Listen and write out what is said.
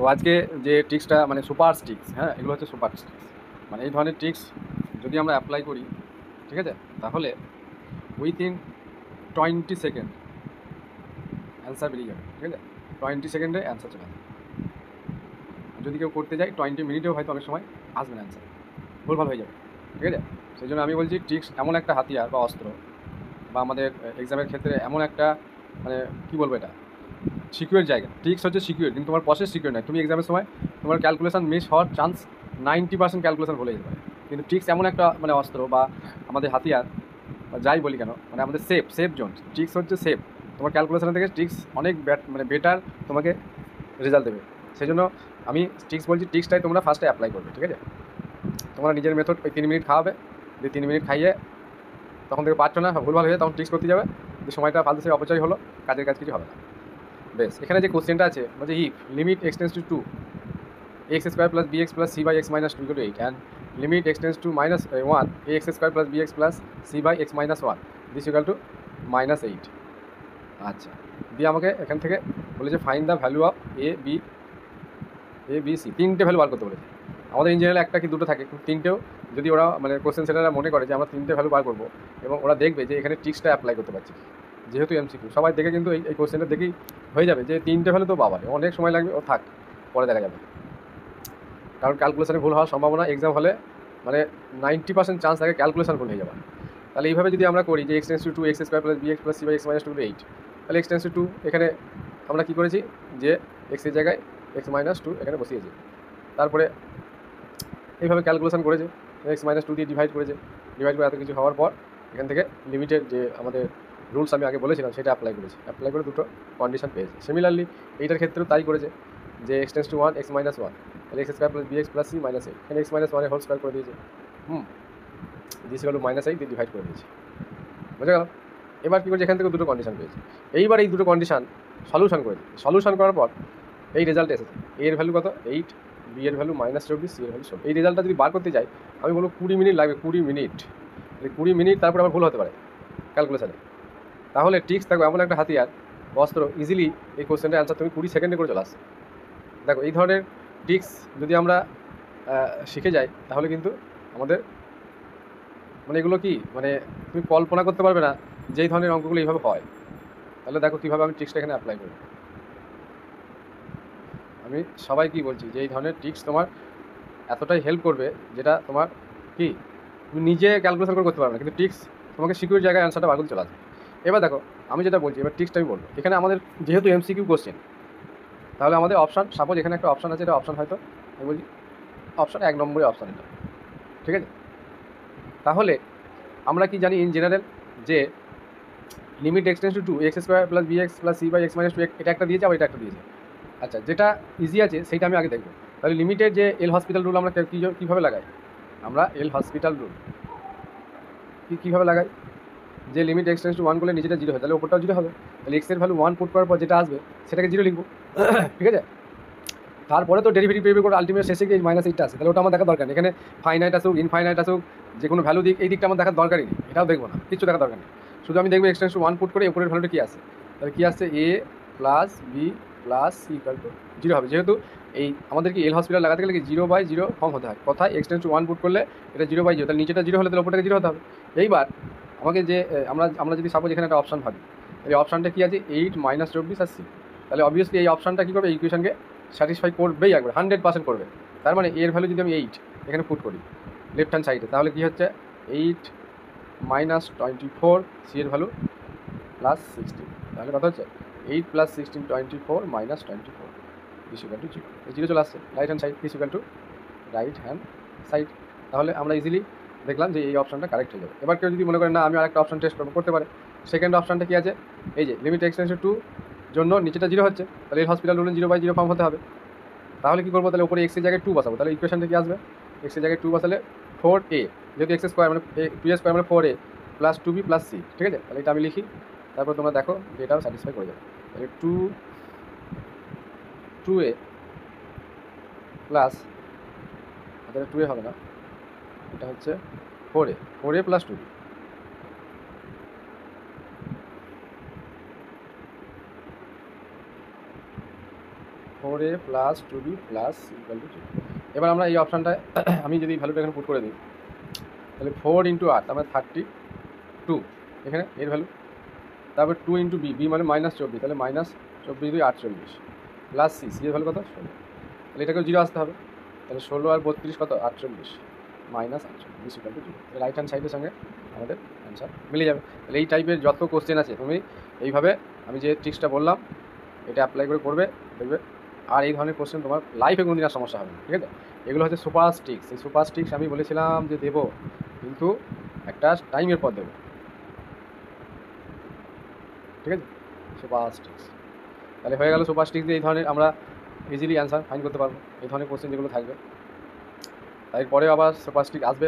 তো আজকে যে ট্রিক্সটা মানে সুপার ট্রিক্স, হ্যাঁ এগুলো হচ্ছে সুপার ট্রিক্স। মানে এই ধরনের ট্রিক্স যদি আমরা অ্যাপ্লাই করি, ঠিক আছে, তাহলে উইথিন 20 সেকেন্ড অ্যান্সার বেরিয়ে যাবে। ঠিক আছে, 20 সেকেন্ডে অ্যান্সার চলে আসবে। যদি কেউ করতে যায় 20 মিনিটেও হয়তো অনেক সময় আসবে না অ্যান্সার, ভুলভাল হয়ে যাবে। ঠিক আছে, সেই জন্য আমি বলছি ট্রিক্স এমন একটা হাতিয়ার বা অস্ত্র, বা আমাদের এক্সামের ক্ষেত্রে এমন একটা মানে কী বলবো, এটা সিকিউর জায়গা। ট্রিক্স হচ্ছে সিকিউর, কিন্তু তোমার প্রসেস সিকিউর নয়। তুমি এক্সামের সময় তোমার ক্যালকুলেশন মিস হওয়ার চান্স 90% ক্যালকুলেশন ভুলে যেতে পারে। কিন্তু ট্রিক্স এমন একটা মানে অস্ত্র বা আমাদের হাতিয়ার বা যাই বলি কেন, মানে আমাদের সেফ জোন। ট্রিক্স হচ্ছে সেফ, তোমার ক্যালকুলেশন থেকে ট্রিক্স অনেক মানে বেটার তোমাকে রেজাল্ট দেবে। সেই জন্য আমি ট্রিক্স বলছি, ট্রিক্সটাই তোমরা ফার্স্টে অ্যাপ্লাই করবে। ঠিক আছে, তোমরা নিজের মেথড ওই 3 মিনিট খাওয়াবে, যে 3 মিনিট খাইয়ে তখন থেকে পারছো না, ভুলভাল হয়ে তখন ট্রিক্স করতে যাবে, যে সময়টা ফালতু সে অপচয় হলো, কাজের কাজ কিছু হবে না। বেশ, এখানে যে কোশ্চেনটা আছে বলছে if limit x tends to 2 ax square plus bx plus c by x minus 2 = 8 and limit x tends to -1 ax square plus bx plus c by x minus 1 this equal to -8। আচ্ছা, দিয়ে আমাকে এখান থেকে বলেছে find the value of A B C. 3টে value বার করতে বলেছে। আমাদের ইঞ্জিনিয়ারে একটা কি দুটো থাকে, কিন্তু 3টেও যদি ওরা মানে কোশ্চেন সেটারা মনে করে যে আমরা 3টে ভ্যালু বার করবো, এবং ওরা দেখবে যে এখানে ট্রিক্সটা অ্যাপ্লাই করতে পারছি, যেহেতু এমসিকিউ সবাই দেখে কিন্তু এই কোশ্চেনটা দেখেই হয়ে যাবে যে 3টে ভ্যালু তো বাবারে অনেক সময় লাগবে, ও থাক পরে দেখা যাবে। কারণ ক্যালকুলেশনে ভুল হওয়ার সম্ভাবনা এক্সাম হলে মানে 90% চান্স থাকে ক্যালকুলেশন ভুল হয়ে যাবে। তাহলে এইভাবে যদি আমরা করি যে extends to 2 ax square plus bx plus c by x minus 2 = 8, তাহলে এক্সটেন্স টু 2 এখানে আমরা কী করেছি যে এক্সের জায়গায় এক্স মাইনাস 2 এখানে বসিয়েছি। তারপরে এইভাবে ক্যালকুলেশন করেছে, এক্স মাইনাস 2 দিয়ে ডিভাইড করেছে, ডিভাইড করে এত কিছু হওয়ার পর এখান থেকে লিমিটেড যে আমাদের রুলস আমি আগে বলেছিলাম সেটা অ্যাপ্লাই করেছে, অ্যাপ্লাই করে দুটো কন্ডিশন পেয়েছে। সিমিলারলি এইটার ক্ষেত্রেও তাই করেছে যে এক্সটেন্স টু 1 এক্স মাইনাস 1, তাহলে x square plus bx plus c minus 8, এখানে এক্স মাইনাস 1 হোল স্কোয়ার করে দিয়েছে, দিস ইকুয়াল টু -8 দিয়ে ডিভাইড করে দিয়েছে। বুঝে গেল? এবার কী করছে, এখান থেকে দুটো কন্ডিশন পেয়েছে। এইবার এই দুটো কন্ডিশন সলিউশন করেছে। সলিউশন করার পর এই রেজাল্ট এসেছে। এ এর ভ্যালু কত 8, বি এর ভ্যালু -24, সি এর ভ্যালু 16। এই রেজাল্টটা যদি বার করতে যাই আমি বলবো 20 মিনিট লাগবে, 20 মিনিট। 20 মিনিট তারপর আবার ভুল হতে পারে ক্যালকুলেশনে। তাহলে ট্রিক্স দেখো এমন একটা হাতিয়ার অস্ত্র, ইজিলি এই কোশ্চেনটা অ্যান্সার তুমি 20 সেকেন্ডে করে চলে আসছে। দেখো এই ধরনের ট্রিক্স যদি আমরা শিখে যাই তাহলে কিন্তু আমাদের মানে এগুলো কি মানে তুমি কল্পনা করতে পারবে না যে এই ধরনের অঙ্কগুলো এইভাবে হয়। তাহলে দেখো কীভাবে আমি ট্রিক্সটা এখানে অ্যাপ্লাই করি। আমি সবাইকে বলছি যে এই ধরনের ট্রিক্স তোমার এতটাই হেল্প করবে যেটা তোমার কি তুমি নিজে ক্যালকুলেশন করে করতে পারবে না, কিন্তু ট্রিক্স তোমাকে সিকিউর জায়গায় অ্যান্সারটা বার করতে চলে আসবে। এবার দেখো আমি যেটা বলছি, এবার ট্রিক্সটা আমি বলবো। এখানে আমাদের যেহেতু এমসিকিউ কোশ্চেন, তাহলে আমাদের অপশান, সাপোজ এখানে একটা অপশান আছে, এটা অপশান হয়তো আমি বলছি অপশান 1 নম্বরে অপশান এটা। ঠিক আছে, তাহলে আমরা কি জানি ইন জেনারেল যে limit x tends to 2 ax square plus bx plus c by x minus 2, এটা একটা দিয়েছে, আবার এটা একটা দিয়েছে। আচ্ছা, যেটা ইজি আছে সেইটা আমি আগে দেখবো। তাহলে লিমিটের যে এল হসপিটাল রুল আমরা কীভাবে লাগাই, আমরা এল হসপিটাল রুল কীভাবে লাগাই, যে লিমিট এক্সটেন্স টু 1 করলে নিচেটা 0 হয়, তাহলে ওপরটাও 0 হবে। তাহলে এক্সের ভ্যালু 1 পুট করার পর যেটা আসবে সেটাকে 0 লিখবো। ঠিক আছে, তারপরে তো ডেরিভেটিভ করে আলটিমেট শেষে গিয়ে -8টা আসে, তাহলে ওটা আমার দেখার দরকার নেই। এখানে ফাইনাইট আসুক ইনফাইনাইট আসুক যে কোনো ভ্যালু দিক, এই দিকটা আমার দেখার দরকারই নেই, এটাও দেখবো না, কিছু দেখার দরকার নেই। শুধু আমি দেখবো এক্সটেন্স টু 1 পুট করে উপরের ভ্যালুটা কী আসে। তাহলে কী আসছে, a plus B plus C equal to 0 হবে। যেহেতু এই আমাদের কি এল হসপিটাল লাগাতে গেলে কি 0/0 ফর্ম হতে হয়, কথায় এক্সটেন্স টু 1 পুট করলে এটা 0/0, তাহলে নিচেটা 0 হলে তাহলে উপরটাকে 0 হতে হবে। এইবার আমাকে যে আমরা যদি সাপোজ এখানে একটা অপশান ভাবি, এই অপশানটা কী আছে 8 -24 আর সি, তাহলে অবভিয়াসলি এই অপশানটা কী করবে, এই ইকুয়েশনকে স্যাটিসফাই করবেই, একবার 100% করবে। তার মানে এর ভ্যালু যদি আমি 8 এখানে পুট করি লেফট হ্যান্ড সাইডে, তাহলে কী হচ্ছে 8 -24, সি এর ভ্যালু +16, তাহলে কথা হচ্ছে 8 + 16 24 - 24 = 0। এই 0 চলে আসছে right hand side, right hand side. তাহলে আমরা ইজিলি দেখলাম যে এই অপশানটা কারেক্ট হয়ে যাবে। এবার কেউ যদি মনে করেন না আমি আরেকটা অপশান টেস্ট করতে পারে, সেকেন্ড অপশানটা কী আছে, এই যে লিমিট এক্সটেন্স টু 2 জন্য নিচেটা 0 হচ্ছে, তাহলে এই হসপিটাল রুলে 0/0 ফর্ম হতে হবে। তাহলে কী করবো, তাহলে উপরে এক্সের জায়গায় 2 বসাবো, তাহলে ইকুয়েশনটা কী আসবে, এক্সের জায়গায় 2 বসালে 4a, যেহেতু এক্স স্কোয়ার মানে 2a স্কোয়ার মানে 4a plus 2b plus c। ঠিক আছে, তাহলে এটা আমি লিখি, তারপর তোমরা দেখো যে এটাও স্যাটিসফাই করে যাবে। তাহলে 2a প্লাস, তাহলে 2a হবে না, এটা হচ্ছে 4a plus 2b। 4a plus 2b plus equal to 0। এবার আমরা এই অপশানটায় আমি যদি ভ্যালুটা এখানে পুট করে দিই, তাহলে 4 ইন্টু আর তার মানে 32 এখানে এর ভ্যালু, তারপর 2 ইন্টু বি, বি মানে -24, তাহলে -24 48 প্লাস সি, সি এর ভ্যালু কত 16, তাহলে এটাকে 0 আসতে হবে, তাহলে 16 আর 32 কত 48 -48 ইকুয়াল টু 0। রাইট হ্যান্ড সাইডের সঙ্গে আমাদের অ্যান্সার মিলে যাবে। তাহলে এই টাইপের যত কোশ্চেন আছে তুমি এইভাবে আমি যে ট্রিক্সটা বললাম এটা অ্যাপ্লাই করে করবে, দেখবে আর এই ধরনের কোশ্চেন তোমার লাইফে কোনোদিন আর সমস্যা হবে না। ঠিক আছে, এগুলো হচ্ছে সুপার স্টিক্স। এই সুপার স্টিক্স আমি বলেছিলাম যে দেবো, কিন্তু একটা টাইমের পর দেবো। ঠিক আছে, সুপার স্টিক্স তাহলে হয়ে গেল। সুপার স্টিক্স দিয়ে এই ধরনের আমরা ইজিলি অ্যান্সার ফাইন্ড করতে পারবো এই ধরনের কোশ্চেন যেগুলো থাকবে। এরপরেও আবার সুপার স্টিক আসবে।